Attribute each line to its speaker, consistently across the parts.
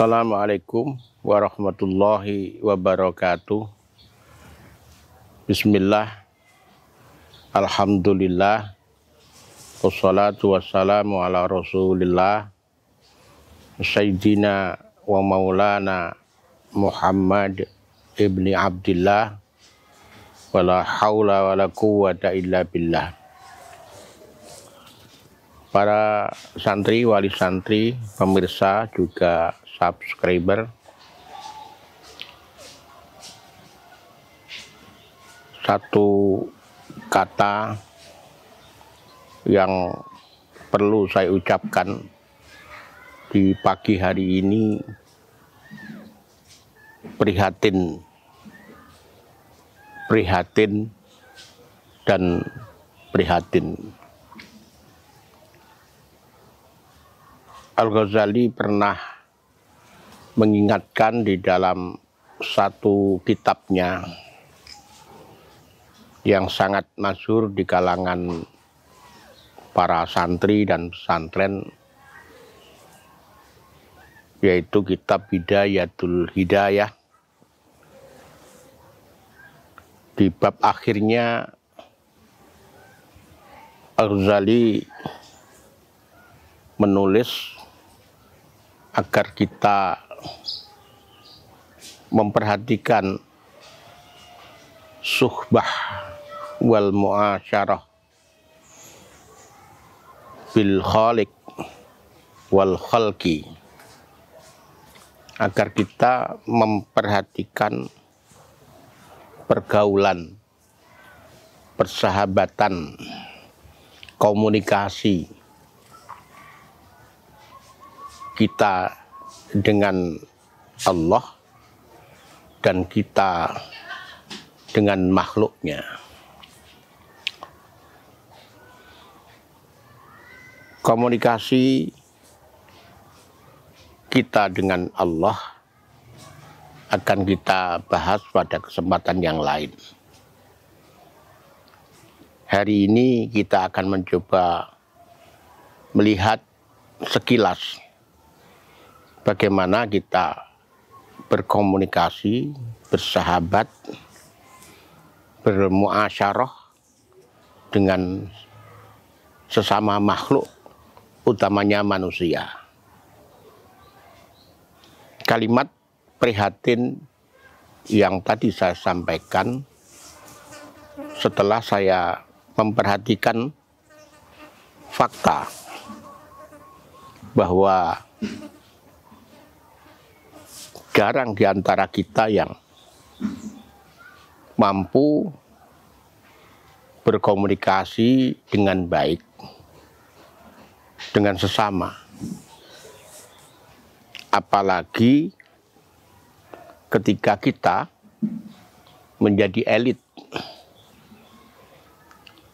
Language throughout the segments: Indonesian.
Speaker 1: Assalamualaikum warahmatullahi wabarakatuh. Bismillah, alhamdulillah, wassalatu wassalamu ala rasulillah, Sayyidina wa maulana Muhammad ibni Abdillah, wala hawla wala quwwata illa billah. Para santri, wali santri, pemirsa, juga subscriber, satu kata yang perlu saya ucapkan di pagi hari ini, prihatin dan prihatin. Al-Ghazali pernah mengingatkan di dalam satu kitabnya yang sangat masyhur di kalangan para santri dan pesantren, yaitu kitab Bidayatul Hidayah. Di bab akhirnya Al-Ghazali menulis agar kita memperhatikan suhbah wal muasyarah bil khaliq wal khalqi, agar kita memperhatikan pergaulan, persahabatan, komunikasi kita dengan Allah dan kita dengan makhluknya. Komunikasi kita dengan Allah akan kita bahas pada kesempatan yang lain. Hari ini kita akan mencoba melihat sekilas bagaimana kita berkomunikasi, bersahabat, bermuasyarah dengan sesama makhluk, utamanya manusia. Kalimat prihatin yang tadi saya sampaikan setelah saya memperhatikan fakta bahwa jarang di antara kita yang mampu berkomunikasi dengan baik dengan sesama, apalagi ketika kita menjadi elit,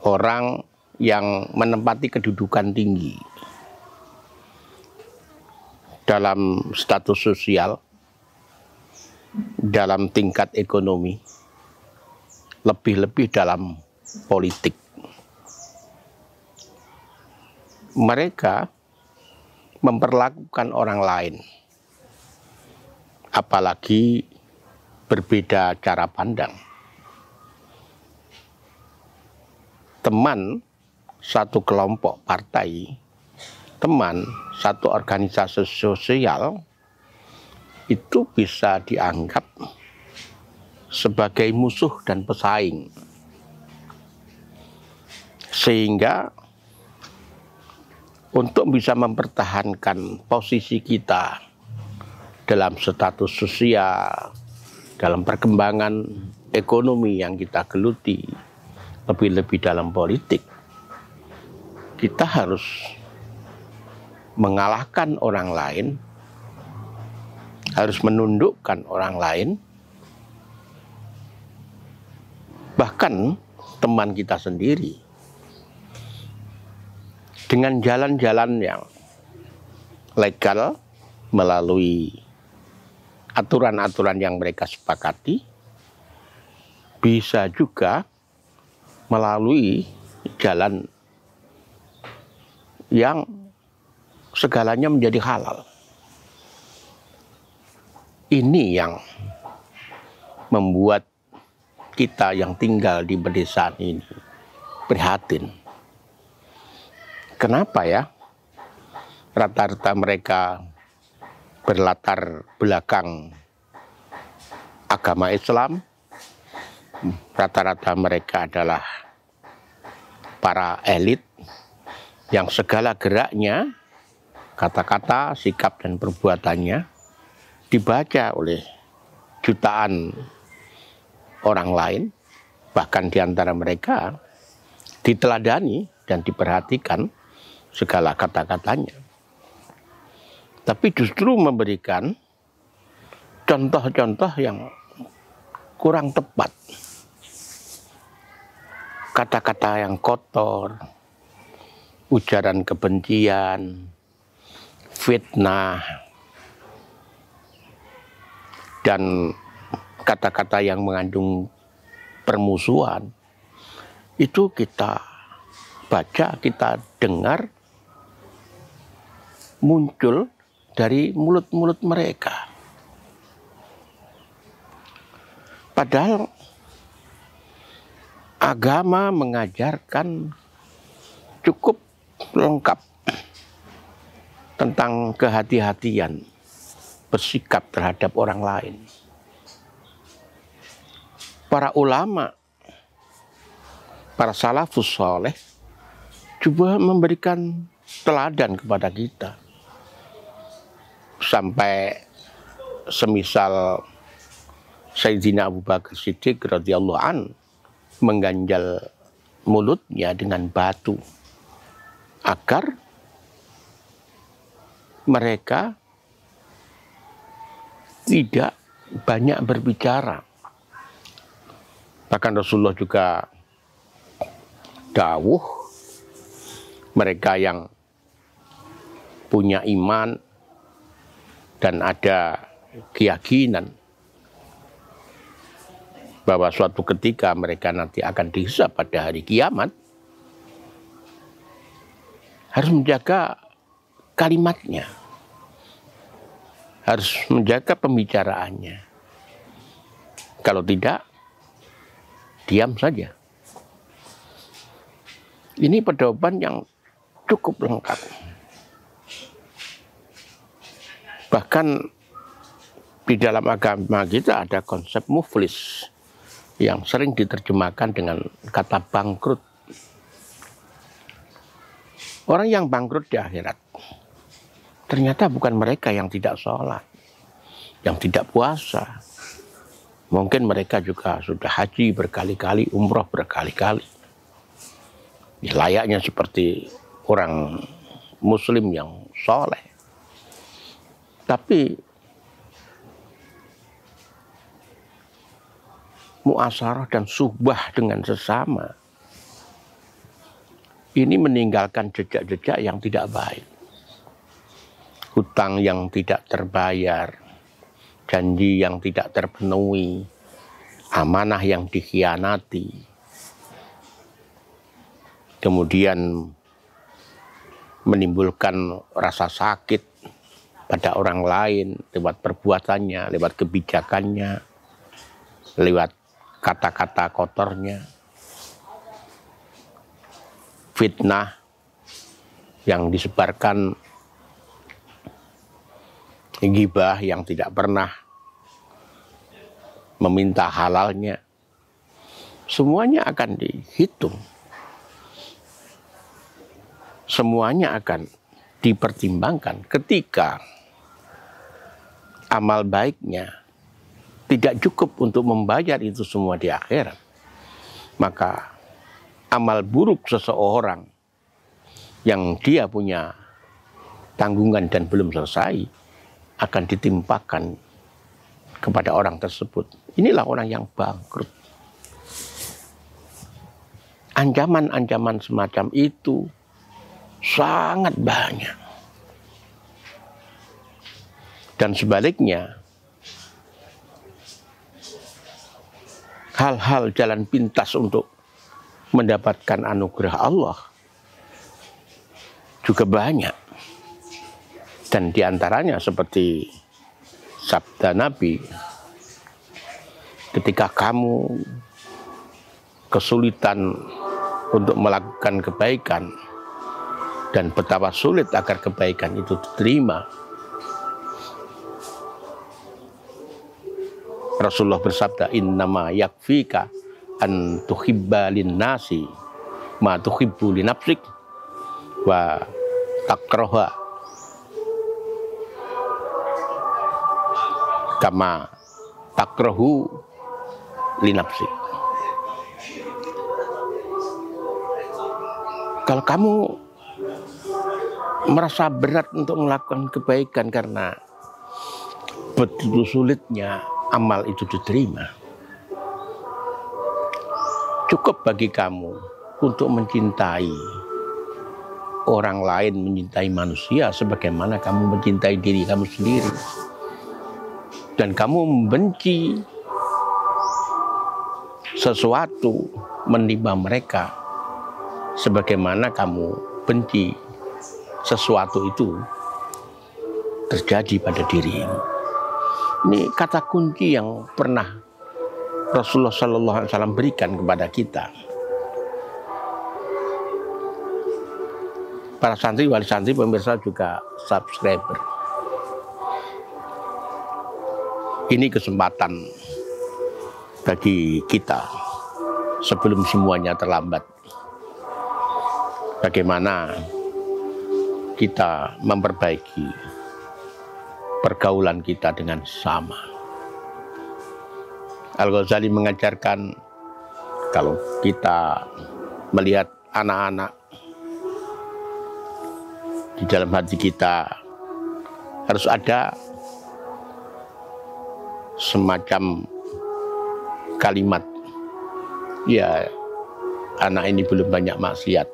Speaker 1: orang yang menempati kedudukan tinggi dalam status sosial, dalam tingkat ekonomi, lebih-lebih dalam politik. Mereka memperlakukan orang lain, apalagi berbeda cara pandang. Teman satu kelompok partai, teman satu organisasi sosial, itu bisa dianggap sebagai musuh dan pesaing. Sehingga untuk bisa mempertahankan posisi kita dalam status sosial, dalam perkembangan ekonomi yang kita geluti, lebih-lebih dalam politik, kita harus mengalahkan orang lain, harus menundukkan orang lain, bahkan teman kita sendiri, dengan jalan-jalan yang legal melalui aturan-aturan yang mereka sepakati, bisa juga melalui jalan yang segalanya menjadi halal. Ini yang membuat kita yang tinggal di pedesaan ini prihatin. Kenapa ya? Rata-rata mereka berlatar belakang agama Islam. Rata-rata mereka adalah para elit yang segala geraknya, kata-kata, sikap, dan perbuatannya dibaca oleh jutaan orang lain, bahkan di antara mereka diteladani dan diperhatikan segala kata-katanya. Tapi justru memberikan contoh-contoh yang kurang tepat. Kata-kata yang kotor, ujaran kebencian, fitnah, dan kata-kata yang mengandung permusuhan. Itu kita baca, kita dengar muncul dari mulut-mulut mereka. Padahal agama mengajarkan cukup lengkap tentang kehati-hatian bersikap terhadap orang lain. Para ulama, para salafus saleh juga memberikan teladan kepada kita. Sampai semisal Sayyidina Abu Bakar Siddiq radhiyallahu an mengganjal mulutnya dengan batu agar mereka tidak banyak berbicara. Bahkan Rasulullah juga dawuh, mereka yang punya iman dan ada keyakinan bahwa suatu ketika mereka nanti akan dihisab pada hari kiamat, harus menjaga kalimatnya, harus menjaga pembicaraannya. Kalau tidak, diam saja. Ini pedoman yang cukup lengkap. Bahkan di dalam agama kita ada konsep muflis yang sering diterjemahkan dengan kata bangkrut. Orang yang bangkrut di akhirat ternyata bukan mereka yang tidak sholat, yang tidak puasa. Mungkin mereka juga sudah haji berkali-kali, umroh berkali-kali. Layaknya seperti orang muslim yang soleh. Tapi muasarah dan suhbah dengan sesama ini meninggalkan jejak-jejak yang tidak baik. Hutang yang tidak terbayar, janji yang tidak terpenuhi, amanah yang dikhianati, kemudian menimbulkan rasa sakit pada orang lain lewat perbuatannya, lewat kebijakannya, lewat kata-kata kotornya, fitnah yang disebarkan, ghibah yang tidak pernah meminta halalnya, semuanya akan dihitung. Semuanya akan dipertimbangkan ketika amal baiknya tidak cukup untuk membayar itu semua di akhirat. Maka amal buruk seseorang yang dia punya tanggungan dan belum selesai akan ditimpakan kepada orang tersebut. Inilah orang yang bangkrut. Ancaman-ancaman semacam itu sangat banyak. Dan sebaliknya, hal-hal jalan pintas untuk mendapatkan anugerah Allah juga banyak. Dan diantaranya seperti sabda Nabi, ketika kamu kesulitan untuk melakukan kebaikan dan betapa sulit agar kebaikan itu diterima, Rasulullah bersabda, innama yakfika an tuhibba linnasi ma tuhibbu li nafsik wa takraha kama takrahu li nafsik. Kalau kamu merasa berat untuk melakukan kebaikan karena begitu sulitnya amal itu diterima, cukup bagi kamu untuk mencintai orang lain, mencintai manusia sebagaimana kamu mencintai diri kamu sendiri. Dan kamu membenci sesuatu menimpa mereka sebagaimana kamu benci sesuatu itu terjadi pada dirimu. Ini kata kunci yang pernah Rasulullah SAW berikan kepada kita. Para santri, wali santri, pemirsa juga subscriber. Ini kesempatan bagi kita sebelum semuanya terlambat. Bagaimana kita memperbaiki pergaulan kita dengan sama. Al-Ghazali mengajarkan kalau kita melihat anak-anak di dalam hati kita harus ada semacam kalimat, ya anak ini belum banyak maksiat,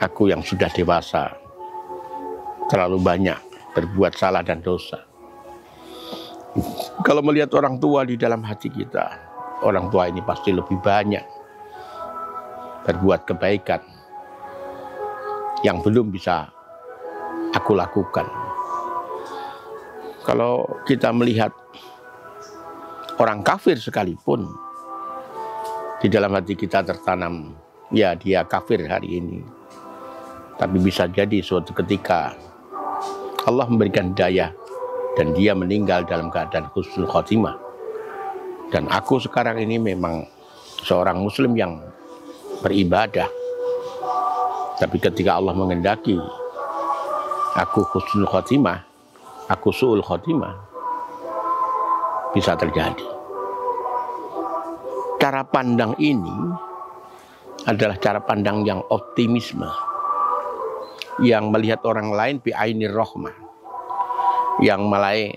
Speaker 1: aku yang sudah dewasa terlalu banyak berbuat salah dan dosa. Kalau melihat orang tua di dalam hati kita, orang tua ini pasti lebih banyak berbuat kebaikan yang belum bisa aku lakukan. Kalau kita melihat orang kafir sekalipun, di dalam hati kita tertanam, ya dia kafir hari ini, tapi bisa jadi suatu ketika Allah memberikan daya dan dia meninggal dalam keadaan husnul khotimah. Dan aku sekarang ini memang seorang muslim yang beribadah, tapi ketika Allah mengendaki aku husnul khotimah, aku su'ul khotimah, bisa terjadi. Cara pandang ini adalah cara pandang yang optimisme, yang melihat orang lain bi'ainir rahmah, yang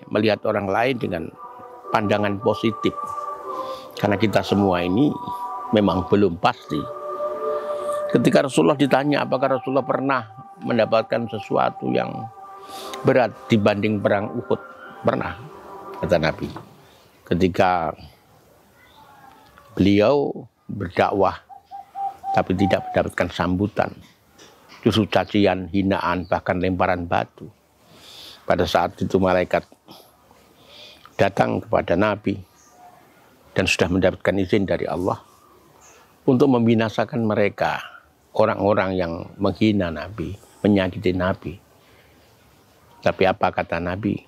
Speaker 1: melihat orang lain dengan pandangan positif. Karena kita semua ini memang belum pasti. Ketika Rasulullah ditanya apakah Rasulullah pernah mendapatkan sesuatu yang berat dibanding perang Uhud, pernah, kata Nabi. Ketika beliau berdakwah tapi tidak mendapatkan sambutan, justru cacian, hinaan, bahkan lemparan batu. Pada saat itu malaikat datang kepada Nabi dan sudah mendapatkan izin dari Allah untuk membinasakan mereka, orang-orang yang menghina Nabi, menyakiti Nabi. Tapi apa kata Nabi?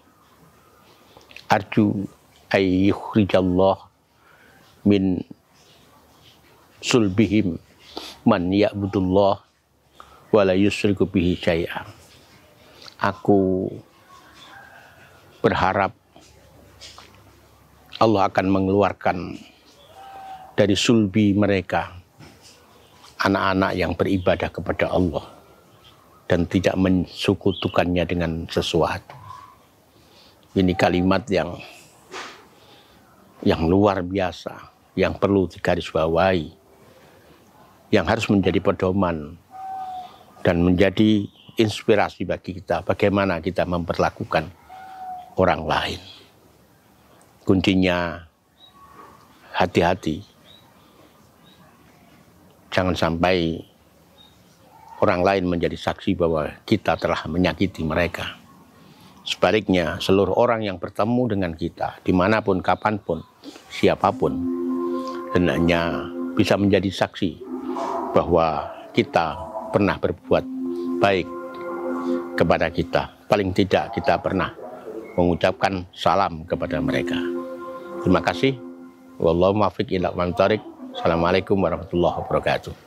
Speaker 1: Arju ayyukhrijallah min sulbihim man ya'budullah wa la yusyriku bihi syai'a. Aku berharap Allah akan mengeluarkan dari sulbi mereka anak-anak yang beribadah kepada Allah dan tidak mensekutukannya dengan sesuatu. Ini kalimat yang luar biasa, yang perlu digarisbawahi, yang harus menjadi pedoman dan menjadi inspirasi bagi kita bagaimana kita memperlakukan orang lain. Kuncinya hati-hati. Jangan sampai orang lain menjadi saksi bahwa kita telah menyakiti mereka. Sebaliknya, seluruh orang yang bertemu dengan kita, dimanapun, kapanpun, siapapun, hendaknya bisa menjadi saksi bahwa kita pernah berbuat baik kepada kita. Paling tidak kita pernah mengucapkan salam kepada mereka. Terima kasih. Wallahu muwaffiq ila aqwamit thoriq. Assalamualaikum warahmatullahi wabarakatuh.